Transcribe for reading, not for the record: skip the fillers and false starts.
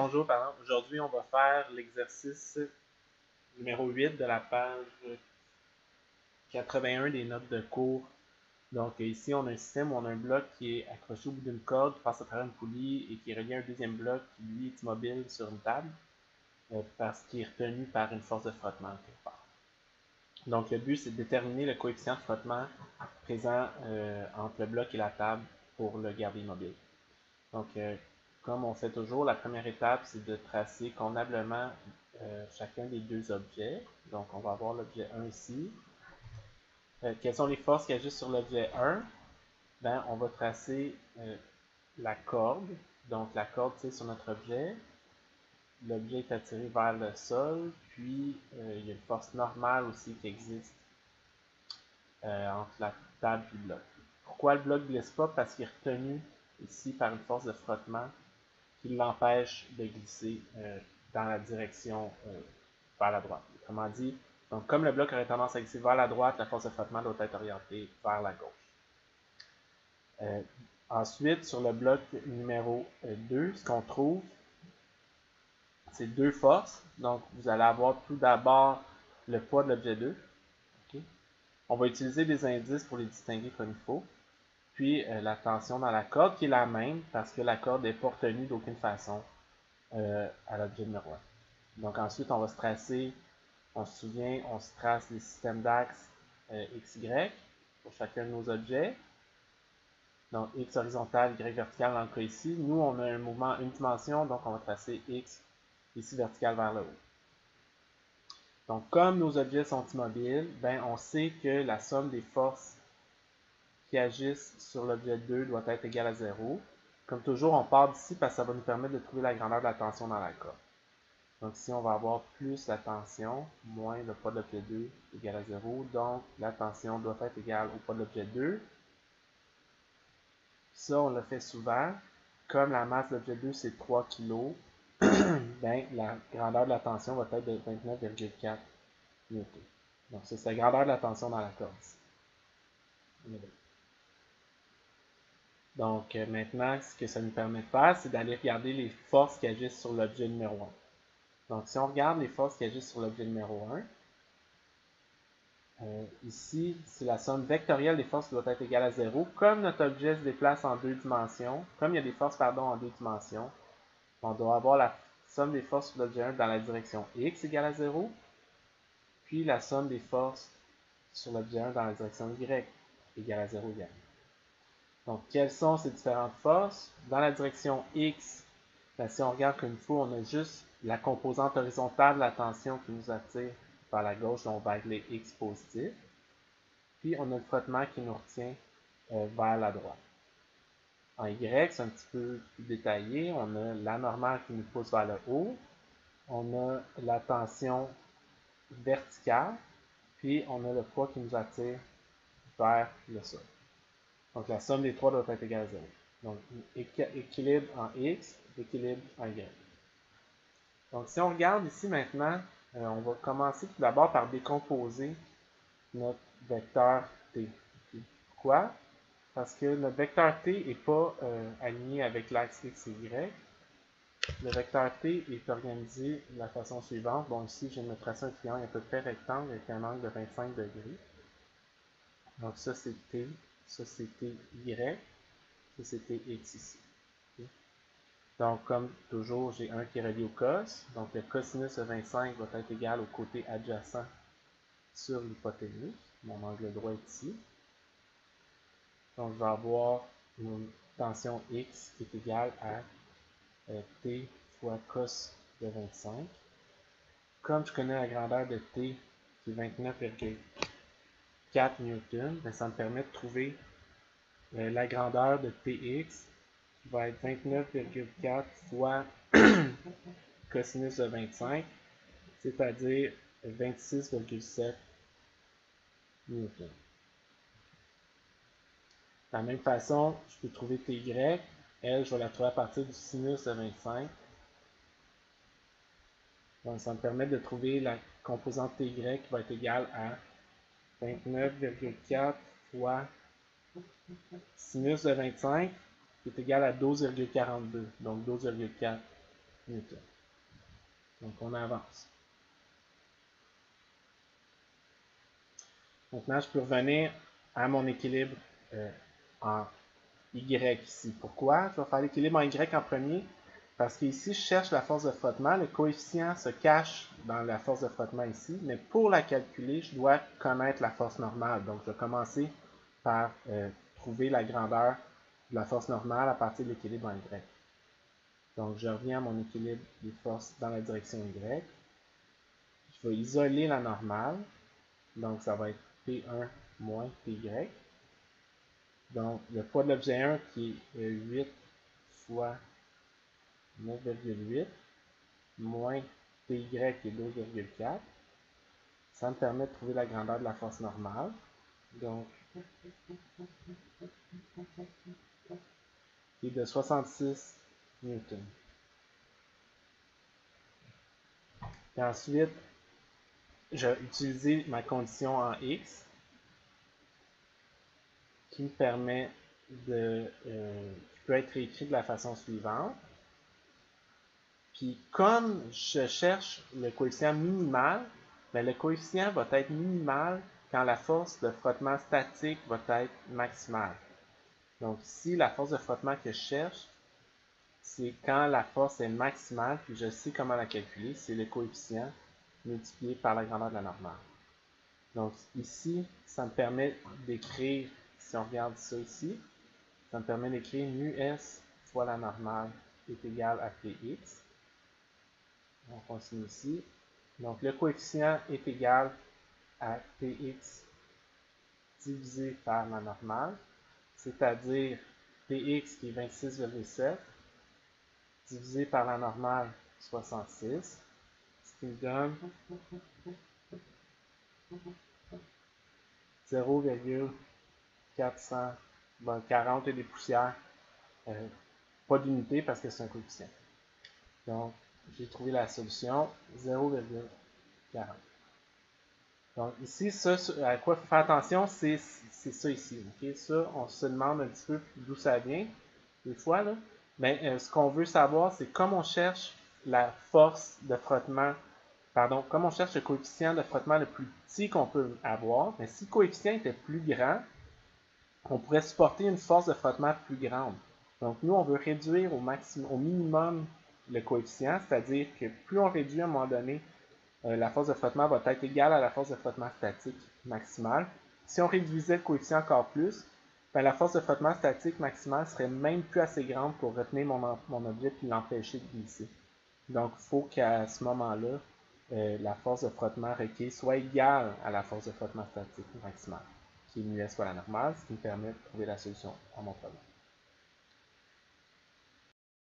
bonjour, pardon. Aujourd'hui, on va faire l'exercice numéro 8 de la page 81 des notes de cours. Donc ici, on a un système où on a un bloc qui est accroché au bout d'une corde, qui passe à travers une poulie et qui est relié à un deuxième bloc qui, lui, est immobile sur une table parce qu'il est retenu par une force de frottement quelque part. Donc le but, c'est de déterminer le coefficient de frottement présent entre le bloc et la table pour le garder immobile. Donc, comme on fait toujours, la première étape, c'est de tracer convenablement chacun des deux objets. Donc, on va avoir l'objet 1 ici. Quelles sont les forces qui agissent sur l'objet 1? Ben, on va tracer la corde. Donc, la corde, c'est sur notre objet. L'objet est attiré vers le sol. Puis, il y a une force normale aussi qui existe entre la table et le bloc. Pourquoi le bloc ne glisse pas? Parce qu'il est retenu ici par une force de frottement qui l'empêche de glisser dans la direction vers la droite. Autrement dit, donc comme le bloc aurait tendance à glisser vers la droite, la force de frottement doit être orientée vers la gauche. Ensuite, sur le bloc numéro 2, ce qu'on trouve, c'est deux forces. Donc, vous allez avoir tout d'abord le poids de l'objet 2. Okay. On va utiliser des indices pour les distinguer comme il faut. Puis, la tension dans la corde qui est la même parce que la corde n'est pas retenue d'aucune façon à l'objet numéro 1. Donc ensuite, on va se tracer, on se souvient, on se trace les systèmes d'axes XY pour chacun de nos objets. Donc X horizontal, Y vertical dans le cas ici. Nous, on a un mouvement une dimension, donc on va tracer X ici vertical vers le haut. Donc comme nos objets sont immobiles, ben, on sait que la somme des forces qui agissent sur l'objet 2 doit être égale à 0. Comme toujours, on part d'ici parce que ça va nous permettre de trouver la grandeur de la tension dans la corde. Donc ici, on va avoir plus la tension, moins le poids de l'objet 2 égale à 0. Donc, la tension doit être égale au poids de l'objet 2. Ça, on le fait souvent. Comme la masse de l'objet 2, c'est 3 kg, ben, la grandeur de la tension va être de 29,4 N. Donc, c'est la grandeur de la tension dans la corde. Donc, maintenant, ce que ça nous permet de faire, c'est d'aller regarder les forces qui agissent sur l'objet numéro 1. Donc, si on regarde les forces qui agissent sur l'objet numéro 1, ici, c'est la somme vectorielle des forces qui doit être égale à 0. Comme notre objet se déplace en deux dimensions, comme il y a des forces en deux dimensions, on doit avoir la somme des forces sur l'objet 1 dans la direction x égale à 0, puis la somme des forces sur l'objet 1 dans la direction y égale à 0 également. Donc, quelles sont ces différentes forces? Dans la direction x, ben, si on regarde comme il faut, on a juste la composante horizontale de la tension qui nous attire vers la gauche, donc on va appeler x positif. Puis on a le frottement qui nous retient vers la droite. En Y, c'est un petit peu plus détaillé. On a la normale qui nous pousse vers le haut. On a la tension verticale. Puis on a le poids qui nous attire vers le sol. Donc la somme des trois doit être égale à 0. Donc équilibre en X, équilibre en Y. Donc si on regarde ici maintenant, on va commencer tout d'abord par décomposer notre vecteur T. Pourquoi? Parce que notre vecteur T n'est pas aligné avec l'axe X et Y. Le vecteur T est organisé de la façon suivante. Bon, ici, je vais me tracer un triangle à peu près rectangle avec un angle de 25 degrés. Donc ça, c'est T. Ça, c'est TY. Ça, c'est TX ici. Okay. Donc, comme toujours, j'ai un qui est relié au cos. Donc, le cosinus de 25 va être égal au côté adjacent sur l'hypoténuse. Mon angle droit est ici. Donc, je vais avoir une tension X qui est égale à T fois cos de 25. Comme je connais la grandeur de T qui est 29,4 Newton, ben ça me permet de trouver la grandeur de Tx qui va être 29,4 fois cosinus de 25, c'est-à-dire 26,7 Newton. De la même façon, je peux trouver Ty. Elle, je vais la trouver à partir du sinus de 25. Donc, ça me permet de trouver la composante Ty qui va être égale à 29,4 fois sinus de 25 qui est égal à 12,42. Donc, 12,4 Newton. Donc, on avance. Maintenant, je peux revenir à mon équilibre en Y ici. Pourquoi? Je vais faire l'équilibre en Y en premier. Parce qu'ici, je cherche la force de frottement. Le coefficient se cache dans la force de frottement ici. Mais pour la calculer, je dois connaître la force normale. Donc, je vais commencer par trouver la grandeur de la force normale à partir de l'équilibre en Y. Donc, je reviens à mon équilibre des forces dans la direction Y. Je vais isoler la normale. Donc, ça va être P1 moins Py. Donc, le poids de l'objet 1 qui est 8 fois 9,8 moins Py qui est 12,4. Ça me permet de trouver la grandeur de la force normale. Donc, qui est de 66 newtons. Et ensuite, je vais utiliser ma condition en X qui me permet qui peut être écrit de la façon suivante. Puis, comme je cherche le coefficient minimal, bien, le coefficient va être minimal quand la force de frottement statique va être maximale. Donc ici, la force de frottement que je cherche, c'est quand la force est maximale, puis je sais comment la calculer, c'est le coefficient multiplié par la grandeur de la normale. Donc ici, ça me permet d'écrire, si on regarde ça ici, ça me permet d'écrire mu s fois la normale est égal à px. On continue ici. Donc le coefficient est égal à px divisé par la normale, c'est-à-dire px qui est 26,7 divisé par la normale 66, ce qui me donne 0,40 et des poussières, pas d'unité parce que c'est un coefficient. Donc, j'ai trouvé la solution 0,40. Donc ici, ça, à quoi il faut faire attention, c'est ça ici. Okay? Ça, on se demande un petit peu d'où ça vient, des fois. Là. Mais ce qu'on veut savoir, c'est comme on cherche la force de frottement, pardon, comme on cherche le coefficient de frottement le plus petit qu'on peut avoir, mais si le coefficient était plus grand, on pourrait supporter une force de frottement plus grande. Donc nous, on veut réduire au minimum le coefficient, c'est-à-dire que plus on réduit à un moment donné, la force de frottement va être égale à la force de frottement statique maximale. Si on réduisait le coefficient encore plus, ben la force de frottement statique maximale serait même plus assez grande pour retenir mon objet et l'empêcher de glisser. Donc, il faut qu'à ce moment-là, la force de frottement requise soit égale à la force de frottement statique maximale, qui est mu s fois la normale, ce qui me permet de trouver la solution à mon problème.